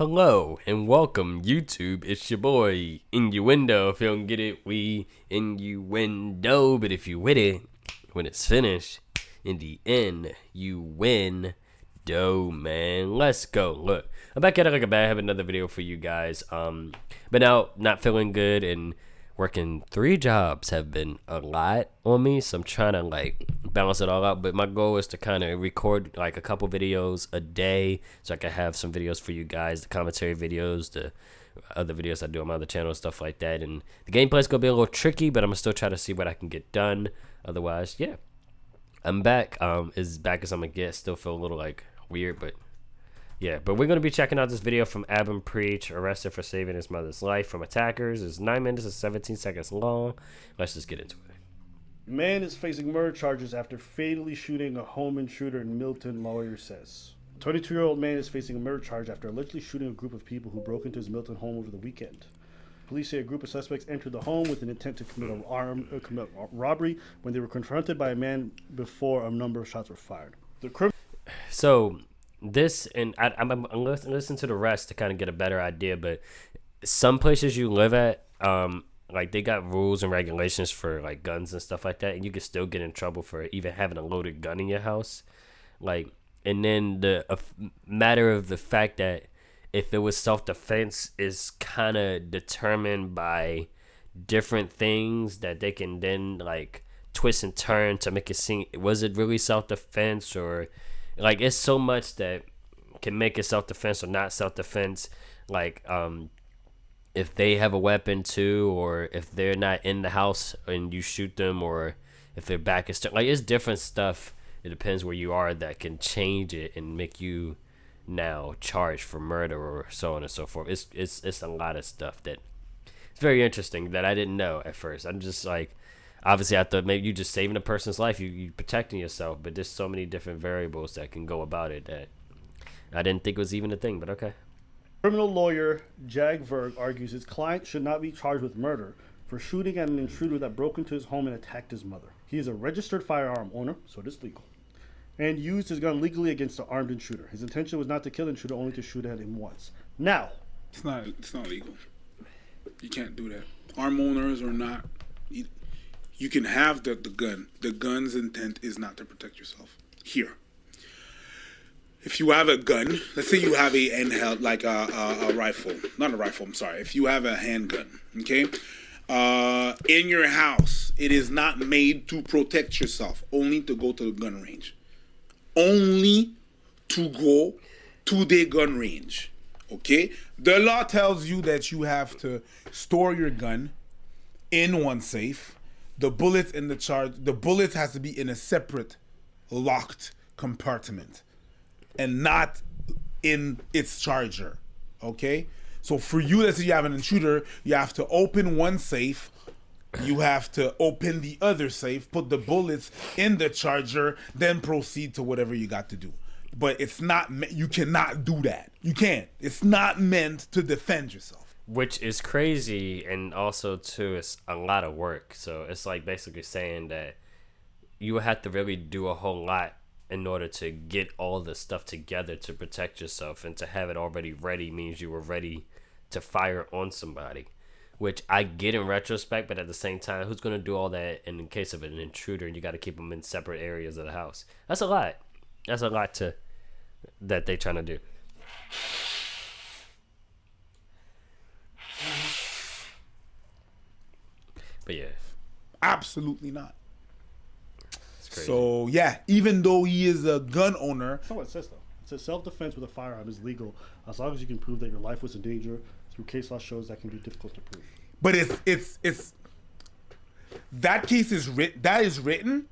Hello and welcome, YouTube. It's your boy, Innuendo. If you don't get it, we innuendo. But if you with it, when it's finished, in the end, you win. Man, let's go. Look, I'm back at it like a bad. I have another video for you guys. Been out, not feeling good, and working 3 jobs have been a lot on me, so I'm trying to like balance it all out. But my goal is to kind of record like a couple videos a day so I can have some videos for you guys, the commentary videos, the other videos I do on my other channel, stuff like that. And the gameplay's gonna be a little tricky, but I'm gonna still try to see what I can get done. Otherwise, yeah, I'm back. As back as I'm gonna get. Still feel a little like weird, but yeah, but we're going to be checking out this video from Abram Preach, arrested for saving his mother's life from attackers. It's 9 minutes and 17 seconds long. Let's just get into it. Man is facing murder charges after fatally shooting a home intruder in Milton, lawyer says. 22-year-old man is facing a murder charge after allegedly shooting a group of people who broke into his Milton home over the weekend. Police say a group of suspects entered the home with an intent to commit a robbery when they were confronted by a man before a number of shots were fired. So this, and I'm listening to the rest to kind of get a better idea, but some places you live at, like they got rules and regulations for like guns and stuff like that, and you can still get in trouble for even having a loaded gun in your house. Like, and then the matter of the fact that if it was self-defense is kind of determined by different things that they can then like twist and turn to make it seem, was it really self-defense, or like it's so much that can make it self-defense or not self-defense. Like if they have a weapon too, or if they're not in the house and you shoot them, or if their back is like, it's different stuff. It depends where you are that can change it and make you now charged for murder or so on and so forth. It's a lot of stuff that it's very interesting that I didn't know at first. I'm just like, obviously I thought maybe you just saving a person's life, you protecting yourself, but there's so many different variables that can go about it that I didn't think was even a thing, but okay. Criminal lawyer Jag Verg argues his client should not be charged with murder for shooting at an intruder that broke into his home and attacked his mother. He is a registered firearm owner, so it is legal, and used his gun legally against the armed intruder. His intention was not to kill the intruder, only to shoot at him once. Now, it's not legal. You can't do that. Arm owners or not, you can have the gun. The gun's intent is not to protect yourself. Here, if you have a gun, let's say you have a handheld, like a rifle, not a rifle, I'm sorry. If you have a handgun, okay, in your house, it is not made to protect yourself, only to go to the gun range. Only to go to the gun range, okay? The law tells you that you have to store your gun in one safe. The bullets in the bullets has to be in a separate locked compartment and not in its charger, okay? So for you, let's say you have an intruder, you have to open one safe, you have to open the other safe, put the bullets in the charger, then proceed to whatever you got to do. But it's not, you cannot do that. You can't. It's not meant to defend yourself. Which is crazy, and also too, it's a lot of work. So it's like basically saying that you would have to really do a whole lot in order to get all the stuff together to protect yourself, and to have it already ready means you were ready to fire on somebody, which I get in retrospect, but at the same time, who's going to do all that in case of an intruder and you got to keep them in separate areas of the house? That's a lot. That's a lot that they trying to do. But yeah, absolutely not. So yeah, even though he is a gun owner, that's not what it says though. It says self-defense with a firearm is legal as long as you can prove that your life was in danger. Through case law shows that can be difficult to prove. But it's that case is written,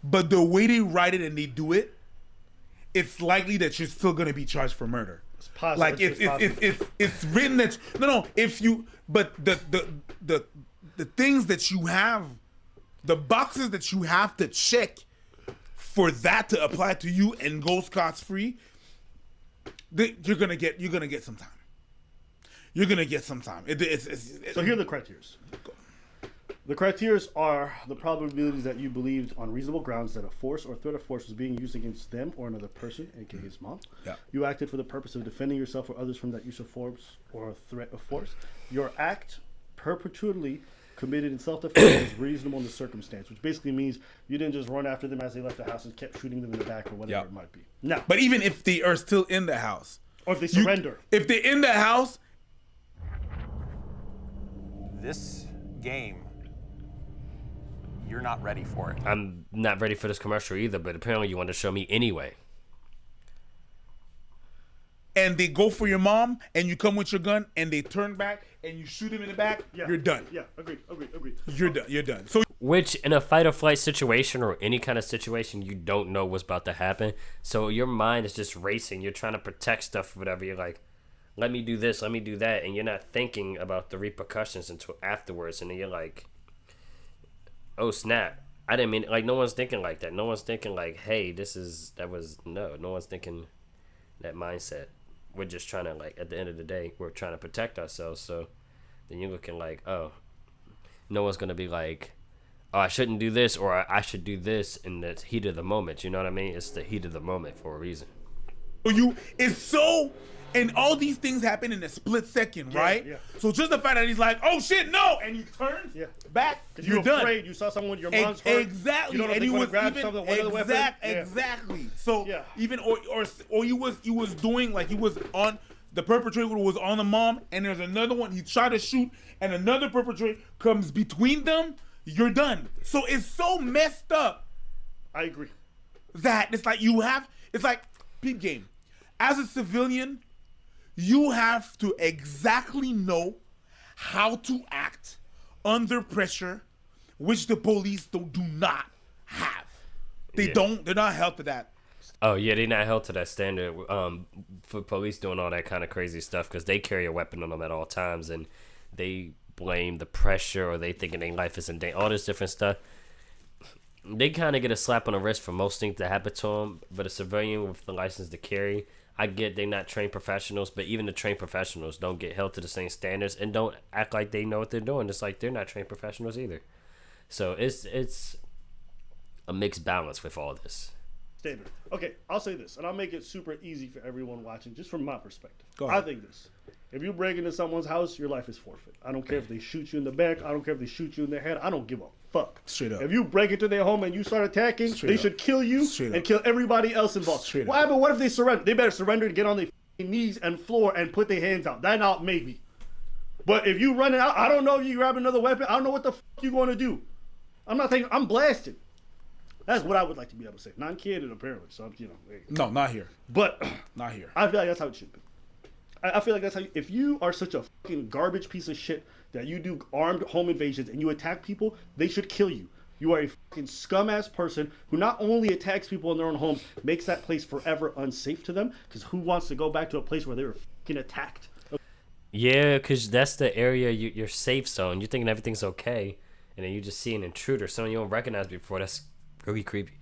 but the way they write it and they do it, it's likely that you're still gonna be charged for murder. It's possible. Like it's written that no if you, but the things that you have, the boxes that you have to check for that to apply to you and go scot-free, you're gonna get some time. You're gonna get some time. So here are the criteria. The criteria are the probabilities that you believed on reasonable grounds that a force or threat of force was being used against them or another person, aka his mom. Yeah. You acted for the purpose of defending yourself or others from that use of force or threat of force. Your act perpetually committed in self-defense is reasonable in the circumstance, which basically means you didn't just run after them as they left the house and kept shooting them in the back or whatever it might be. Now, But even if they are still in the house, or if they surrender. if they're in the house, This game, you're not ready for it. I'm not ready for this commercial either, but apparently you want to show me anyway. and they go for your mom, and you come with your gun, and they turn back, and you shoot him in the back, you're done. Yeah, agreed. You're done. You're done. So Which, in a fight or flight situation or any kind of situation, you don't know what's about to happen. So your mind is just racing. You're trying to protect stuff or whatever. You're like, let me do this, let me do that. And you're not thinking about the repercussions until afterwards. And then you're like, oh, snap. I didn't mean, like, no one's thinking like that. No one's thinking like, hey, no one's thinking that mindset. We're just trying to, like, at the end of the day, we're trying to protect ourselves. So then you're looking like, oh, no one's going to be like, oh, I shouldn't do this or I should do this in the heat of the moment. You know what I mean? It's the heat of the moment for a reason. and all these things happen in a split second, right? Yeah. So just the fact that he's like, oh shit, no, and he turns back, you're done. Afraid. You saw someone with your mom's hurt. Exactly, You don't know if and they he wanna was grab even something, one other weapon. exactly. So Yeah. even or he was doing like he was on. The perpetrator was on the mom, and there's another one. He tried to shoot, and another perpetrator comes between them. You're done. So it's so messed up I agree. that it's like it's like peep game. As a civilian, you have to exactly know how to act under pressure, which the police do not have. They're not held to that. Oh, yeah, they're not held to that standard for police doing all that kind of crazy stuff because they carry a weapon on them at all times and they blame the pressure or they thinking their life is in danger, all this different stuff. They kind of get a slap on the wrist for most things that happen to them, but a civilian with the license to carry, I get they're not trained professionals, but even the trained professionals don't get held to the same standards and don't act like they know what they're doing. It's like they're not trained professionals either. So it's a mixed balance with all this. David. Okay, I'll say this, and I'll make it super easy for everyone watching, just from my perspective. Go ahead. I think this. If you break into someone's house, your life is forfeit. I don't care if they shoot you in the back. I don't care if they shoot you in the head. I don't give a fuck. Straight up. If you break into their home and you start attacking, Straight they up. should kill you Straight and up. kill everybody else involved. Straight Well, up. but what if they surrender? They better surrender and get on their knees and floor and put their hands out. That out, maybe. But if you run it out, I don't know if you grab another weapon. I don't know what the fuck you're going to do. I'm not thinking, I'm blasted. That's what I would like to be able to say. Non-canon, apparently. So, hey. No, not here. But Not here. I feel like that's how it should be. I feel like that's how if you are such a fucking garbage piece of shit that you do armed home invasions and you attack people, they should kill you. You are a fucking scum-ass person who not only attacks people in their own homes, makes that place forever unsafe to them, because who wants to go back to a place where they were fucking attacked? Yeah, because that's the area, your safe zone. You're thinking everything's okay, and then you just see an intruder, someone you don't recognize before. That's really creepy.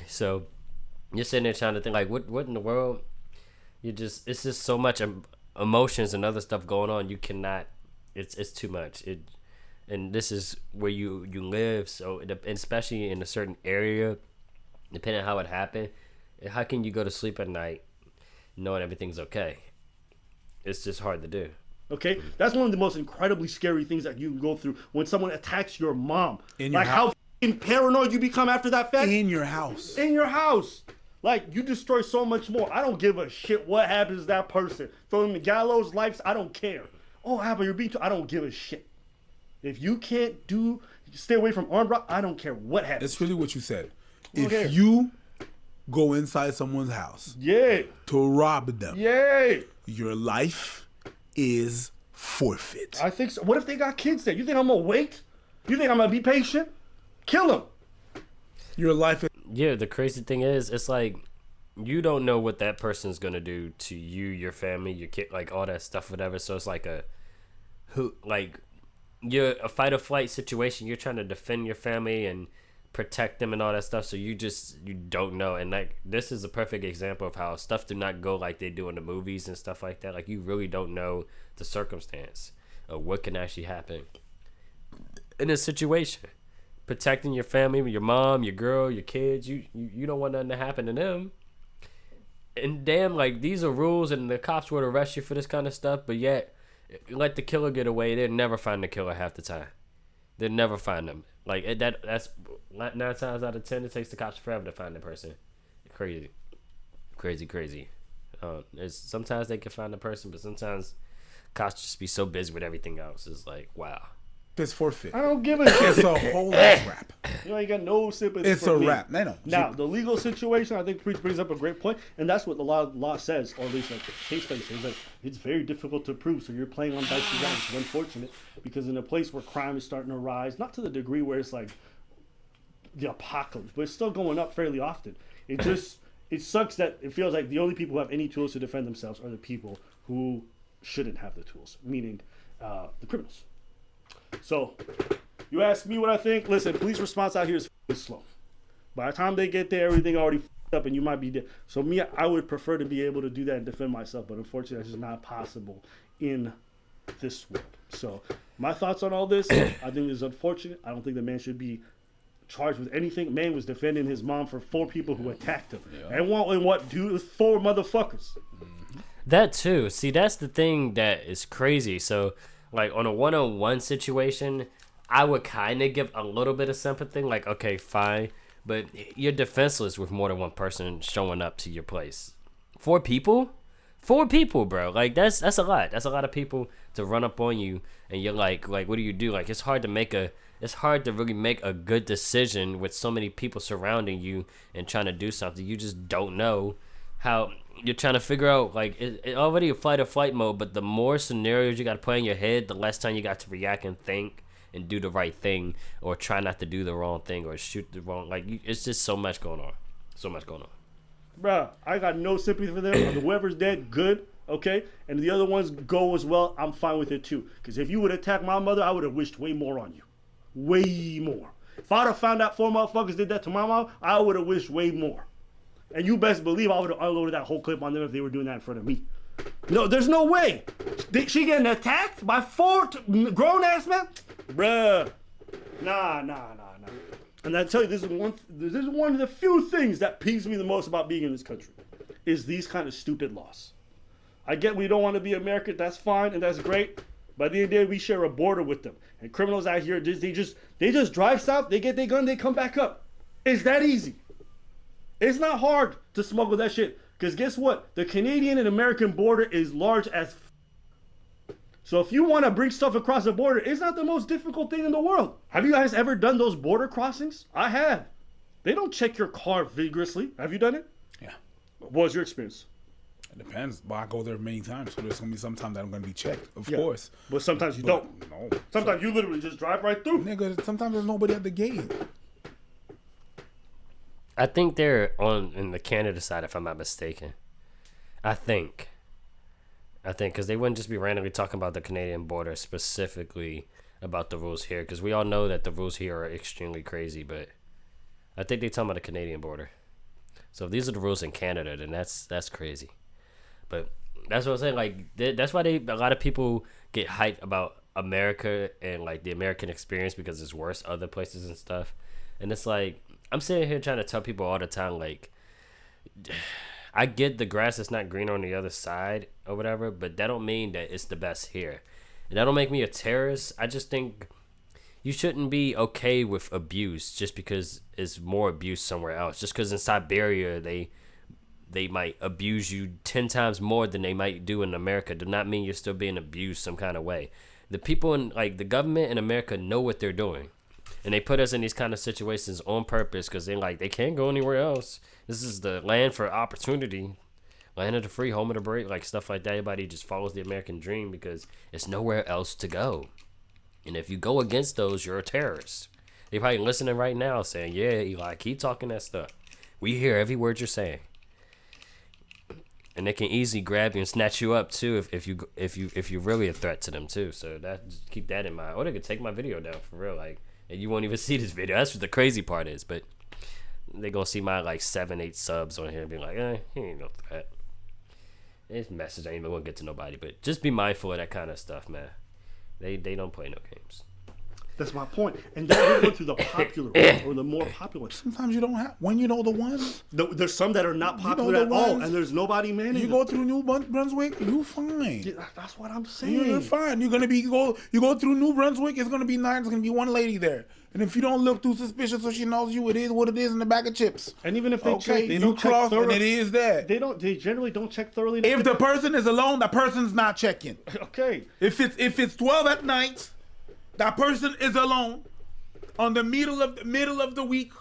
So you're sitting there trying to think, like, what in the world? It's just so much emotions and other stuff going on. You cannot, it's too much. And this is where you live, so especially in a certain area, depending on how it happened, how can you go to sleep at night knowing everything's okay? It's just hard to do. Okay? That's one of the most incredibly scary things that you can go through when someone attacks your mom. In your like house. how fucking paranoid you become after that fact. In your house. In your house. Like, you destroy so much more. I don't give a shit what happens to that person. Throw them in the gallows, lives, I don't care. Oh, how about you're being I don't give a shit. If you can't stay away from armed robbery, I don't care what happens. That's really what you said. Okay. If you go inside someone's house Yeah. to rob them, Yeah. your life is forfeit. I think so. What if they got kids there? You think I'm gonna wait? You think I'm gonna be patient? Kill them. Your life is Yeah, the crazy thing is, it's like you don't know what that person's gonna do to you, your family, your kid, like all that stuff, whatever. So it's like you're a fight or flight situation. You're trying to defend your family and protect them and all that stuff. So you don't know. And like this is a perfect example of how stuff do not go like they do in the movies and stuff like that. Like you really don't know the circumstance of what can actually happen. in a situation. Protecting your family, your mom, your girl, your kids. You don't want nothing to happen to them. And damn, like, these are rules, and the cops would arrest you for this kind of stuff, but yet, let the killer get away. They'll never find the killer half the time. They'll never find them. Like, that's 9 times out of 10, it takes the cops forever to find the person. Crazy. Crazy. Sometimes they can find the person, but sometimes cops just be so busy with everything else. It's like, wow. It's forfeit. I don't give a shit. It's a whole ass rap. You ain't got no sympathy. It's for a me. rap. No. Now, the legal situation, I think, brings up a great point, and that's what the law says, or at least like the case study says, that it's very difficult to prove. So you're playing on dicey ground, which is unfortunate, because in a place where crime is starting to rise, not to the degree where it's like the apocalypse, but it's still going up fairly often. It sucks that it feels like the only people who have any tools to defend themselves are the people who shouldn't have the tools, meaning the criminals. So, you ask me what I think. Listen, police response out here is slow. By the time they get there, everything already up, and you might be dead. So me, I would prefer to be able to do that and defend myself, but unfortunately, that's just not possible in this world. So, my thoughts on all this, I think it's unfortunate. I don't think the man should be charged with anything. Man was defending his mom for 4 people who attacked him. Yeah. And what dude? 4 motherfuckers. That too. See, that's the thing that is crazy. So, like, on a one-on-one situation, I would kind of give a little bit of sympathy. Like, okay, fine. But you're defenseless with more than one person showing up to your place. 4 people? 4 people, bro. Like, that's a lot. That's a lot of people to run up on you. And you're like, what do you do? Like, it's hard to really make a good decision with so many people surrounding you and trying to do something. You just don't know how. You're trying to figure out, like, it already a fight or flight mode, but the more scenarios you got to play in your head, the less time you got to react and think and do the right thing, or try not to do the wrong thing, or shoot the wrong, like, it's just so much going on. Bruh, I got no sympathy for them. Whoever's dead, good, okay? And the other ones go as well, I'm fine with it too. Because if you would attack my mother, I would have wished way more on you. Way more. If I'd have found out 4 motherfuckers did that to my mom, I would have wished way more. And you best believe I would have unloaded that whole clip on them if they were doing that in front of me. No, there's no way. She getting attacked by 4 grown-ass men? Bruh. Nah. And I tell you, this is one of the few things that peeves me the most about being in this country, is these kind of stupid laws. I get we don't want to be American. That's fine and that's great. But at the end of the day, we share a border with them. And criminals out here, they just drive south, they get their gun, they come back up. It's that easy. It's not hard to smuggle that shit. Because guess what? The Canadian and American border is large as So if you want to bring stuff across the border, it's not the most difficult thing in the world. Have you guys ever done those border crossings? I have. They don't check your car vigorously. Have you done it? Yeah. What was your experience? It depends. But I go there many times, so there's going to be some time that I'm going to be checked, of course. But sometimes you don't. No. Sometimes you literally just drive right through. Nigga, sometimes there's nobody at the gate. I think they're in the Canada side, if I'm not mistaken. I think, because they wouldn't just be randomly talking about the Canadian border, specifically about the rules here, because we all know that the rules here are extremely crazy, but I think they're talking about the Canadian border. So if these are the rules in Canada, then that's crazy. But that's what I'm saying. Like, that's why a lot of people get hyped about America and, like, the American experience, because it's worse other places and stuff. And it's like, I'm sitting here trying to tell people all the time, like, I get the grass is not green on the other side or whatever, but that don't mean that it's the best here. And that don't make me a terrorist. I just think you shouldn't be okay with abuse just because it's more abuse somewhere else. Just because in Siberia they might abuse you 10 times more than they might do in America do not mean you're still being abused some kind of way. The people in, like, the government in America know what they're doing. And they put us in these kind of situations on purpose because they're like, they can't go anywhere else. This is the land for opportunity, land of the free, home of the brave, like stuff like that. Everybody just follows the American dream because it's nowhere else to go. And if you go against those, you're a terrorist. They're probably listening right now saying, yeah, Eli, keep talking that stuff. We hear every word you're saying. And they can easily grab you and snatch you up too if you're really a threat to them too. So just keep that in mind. Or they could take my video down for real, like. And you won't even see this video. That's what the crazy part is. But they're going to see my, like, 7-8 subs on here and be like, he ain't no threat. This message ain't even going to get to nobody. But just be mindful of that kind of stuff, man. They don't play no games. That's my point. And then we're going through the popular ones or the more popular ones. Sometimes you don't have, when you know the ones. There's some that are not popular the at all, ones. and there's nobody managing. You go through New Brunswick, you fine. Yeah, that's what I'm saying. You're fine. You're gonna be you go through New Brunswick. It's gonna be nice. There's gonna be one lady there, and if you don't look too suspicious, so she knows you, it is what it is in the bag of chips. And even if they check, they you don't cross, check thoroughly. and it is that. They generally don't check thoroughly. If the person is alone, that person's not checking. Okay. If it's 12 at night, that person is alone. On the middle of the week,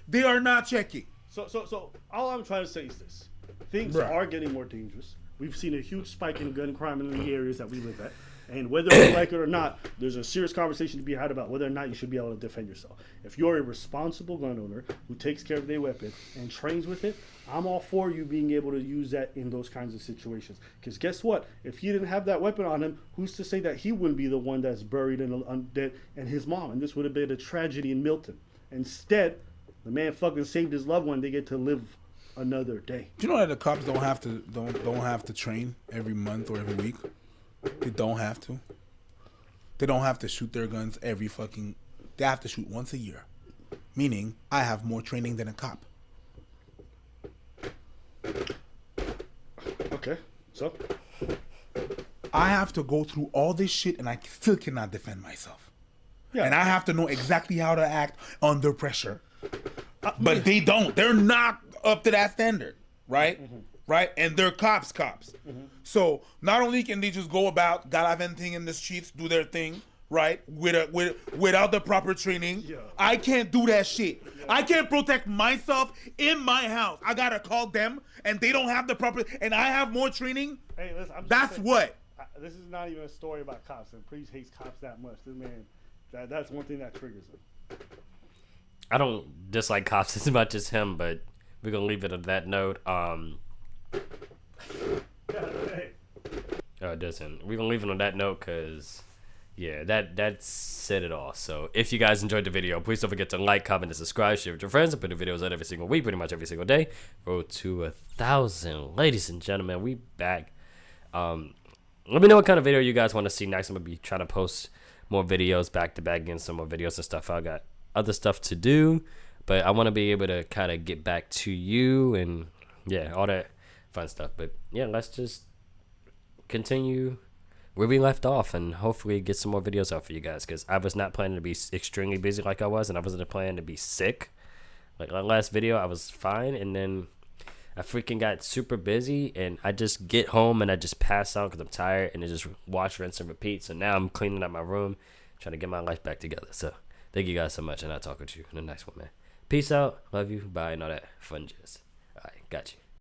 they are not checking. So all I'm trying to say is this: things Right. are getting more dangerous. We've seen a huge spike in gun crime in the areas that we live at. And whether you like it or not, there's a serious conversation to be had about whether or not you should be able to defend yourself. If you're a responsible gun owner who takes care of their weapon and trains with it, I'm all for you being able to use that in those kinds of situations. Because guess what? If he didn't have that weapon on him, who's to say that he wouldn't be the one that's buried and undead and his mom? And this would have been a tragedy in Milton. Instead, the man fucking saved his loved one. They get to live another day. Do you know that the cops don't have to train every month or every week? They don't have to. They don't have to shoot their guns every fucking. They have to shoot once a year. Meaning, I have more training than a cop. Okay, so I have to go through all this shit and I still cannot defend myself. yeah, And I have to know exactly how to act under pressure. But they don't. They're not up to that standard, right? Mm-hmm. Right? And they're cops. Mm-hmm. So not only can they just go about gallivanting in the streets, do their thing, right? Without the proper training. Yeah. I can't do that shit. Yeah. I can't protect myself in my house. I gotta call them, and they don't have the proper. And I have more training. Hey, listen, That's saying, what. This is not even a story about cops. And Priest hates cops that much. This man, that's one thing that triggers him. I don't dislike cops as much as him, but we're gonna leave it on that note. Oh, it doesn't. We're gonna leave it on that note because, yeah, that said it all. So if you guys enjoyed the video, please don't forget to like, comment, and subscribe. Share with your friends. I put the videos out every single week, pretty much every single day. Road to 1,000, ladies and gentlemen. We back. Let me know what kind of video you guys want to see next. I'm gonna be trying to post more videos back to back, getting some more videos and stuff. I got other stuff to do, but I want to be able to kind of get back to you and yeah, all that fun stuff. But yeah, let's just continue where we left off and hopefully get some more videos out for you guys, because I was not planning to be extremely busy like I was, and I wasn't planning to be sick. Like my last video, I was fine, and then I freaking got super busy, and I just get home and I just pass out because I'm tired, and I just watch, rinse, and repeat. So now I'm cleaning up my room, trying to get my life back together. So thank you guys so much, and I'll talk with you in the next one, man. Peace out, love you, bye, and all that fun jazz. All right, got you.